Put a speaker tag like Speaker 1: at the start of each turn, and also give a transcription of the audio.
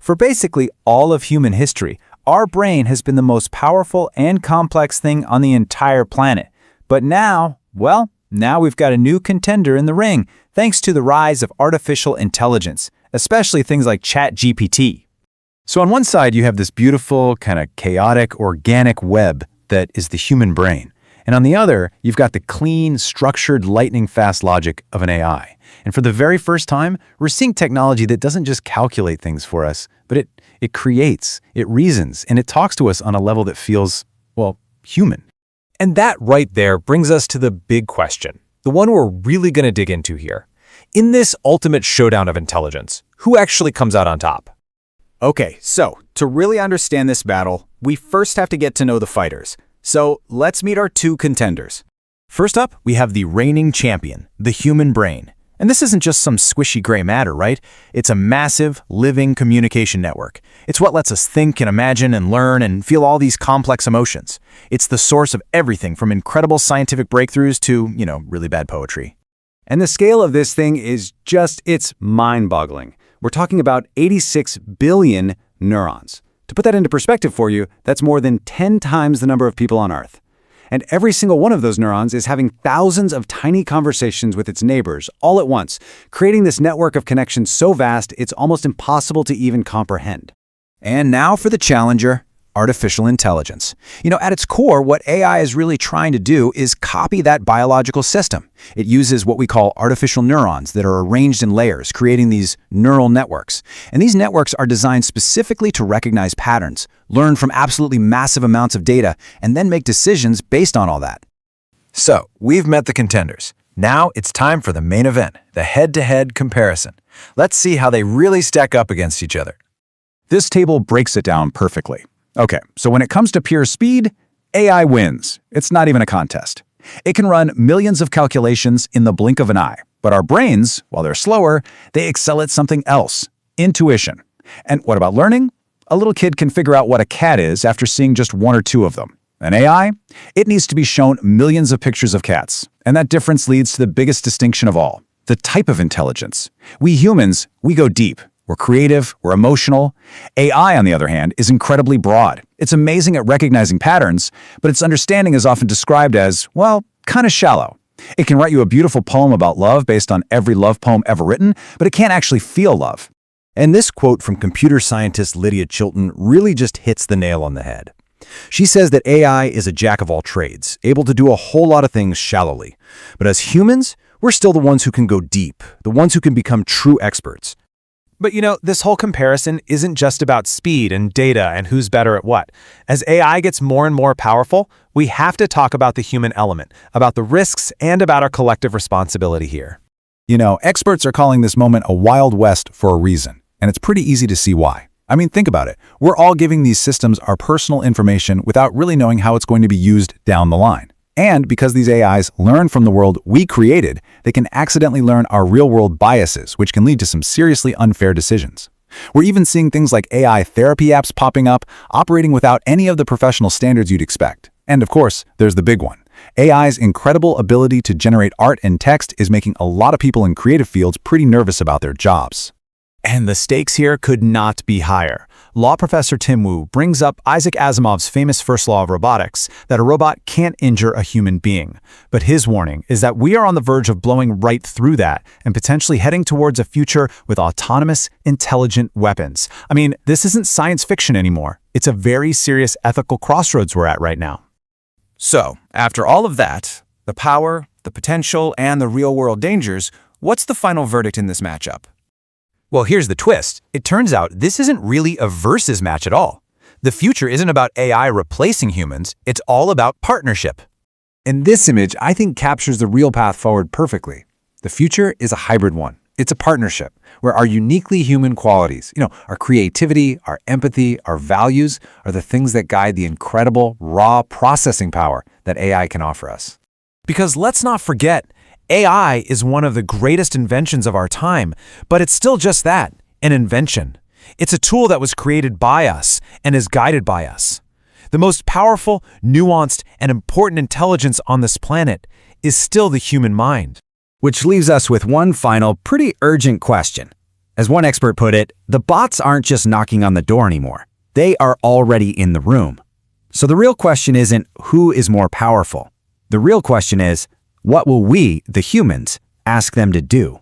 Speaker 1: For basically all of human history, our brain has been the most powerful and complex thing on the entire planet. But now, well, now we've got a new contender in the ring, thanks to the rise of artificial intelligence, especially things like ChatGPT. So on one side, you have this beautiful, kind of chaotic, organic web that is the human brain. And on the other, you've got the clean, structured, lightning-fast logic of an AI. And for the very first time, we're seeing technology that doesn't just calculate things for us, but it creates, it reasons, and it talks to us on a level that feels, well, human.
Speaker 2: And that right there brings us to the big question, the one we're really going to dig into here. In this ultimate showdown of intelligence, who actually comes out on top?
Speaker 3: Okay, so to really understand this battle, we first have to get to know the fighters. So let's meet our two contenders. First up, we have the reigning champion, the human brain. And this isn't just some squishy gray matter, right? It's a massive, living communication network. It's what lets us think and imagine and learn and feel all these complex emotions. It's the source of everything from incredible scientific breakthroughs to, really bad poetry.
Speaker 4: And the scale of this thing is it's mind-boggling. We're talking about 86 billion neurons. To put that into perspective for you, that's more than 10 times the number of people on Earth. And every single one of those neurons is having thousands of tiny conversations with its neighbors all at once, creating this network of connections so vast it's almost impossible to even comprehend.
Speaker 1: And now for the challenger, artificial intelligence. At its core, what AI is really trying to do is copy that biological system. It uses what we call artificial neurons that are arranged in layers, creating these neural networks. And these networks are designed specifically to recognize patterns, learn from absolutely massive amounts of data, and then make decisions based on all that.
Speaker 2: So, we've met the contenders. Now it's time for the main event, the head-to-head comparison. Let's see how they really stack up against each other.
Speaker 4: This table breaks it down perfectly. Okay, so when it comes to pure speed, AI wins. It's not even a contest. It can run millions of calculations in the blink of an eye. But our brains, while they're slower, they excel at something else, intuition. And what about learning? A little kid can figure out what a cat is after seeing just one or two of them. An AI? It needs to be shown millions of pictures of cats. And that difference leads to the biggest distinction of all, the type of intelligence. We humans, we go deep. We're creative, we're emotional. AI, on the other hand, is incredibly broad. It's amazing at recognizing patterns, but its understanding is often described as, well, kind of shallow. It can write you a beautiful poem about love based on every love poem ever written, but it can't actually feel love.
Speaker 2: And this quote from computer scientist Lydia Chilton really just hits the nail on the head. She says that AI is a jack of all trades, able to do a whole lot of things shallowly. But as humans, we're still the ones who can go deep, the ones who can become true experts.
Speaker 3: But this whole comparison isn't just about speed and data and who's better at what. As AI gets more and more powerful, we have to talk about the human element, about the risks, and about our collective responsibility here.
Speaker 4: Experts are calling this moment a Wild West for a reason, and it's pretty easy to see why. I mean, think about it. We're all giving these systems our personal information without really knowing how it's going to be used down the line. And because these AIs learn from the world we created, they can accidentally learn our real-world biases, which can lead to some seriously unfair decisions. We're even seeing things like AI therapy apps popping up, operating without any of the professional standards you'd expect. And of course, there's the big one. AI's incredible ability to generate art and text is making a lot of people in creative fields pretty nervous about their jobs.
Speaker 3: And the stakes here could not be higher. Law professor Tim Wu brings up Isaac Asimov's famous first law of robotics, that a robot can't injure a human being. But his warning is that we are on the verge of blowing right through that and potentially heading towards a future with autonomous, intelligent weapons. I mean, this isn't science fiction anymore. It's a very serious ethical crossroads we're at right now.
Speaker 2: So, after all of that, the power, the potential, and the real-world dangers, what's the final verdict in this matchup? Well, here's the twist. It turns out this isn't really a versus match at all. The future isn't about AI replacing humans, it's all about partnership.
Speaker 4: And this image, I think, captures the real path forward perfectly. The future is a hybrid one. It's a partnership where our uniquely human qualities, our creativity, our empathy, our values, are the things that guide the incredible, raw processing power that AI can offer us.
Speaker 3: Because let's not forget, AI is one of the greatest inventions of our time, but it's still just that, an invention. It's a tool that was created by us and is guided by us. The most powerful, nuanced, and important intelligence on this planet is still the human mind.
Speaker 4: Which leaves us with one final, pretty urgent question.
Speaker 3: As one expert put it, the bots aren't just knocking on the door anymore. They are already in the room. So the real question isn't who is more powerful. The real question is, what will we, the humans, ask them to do?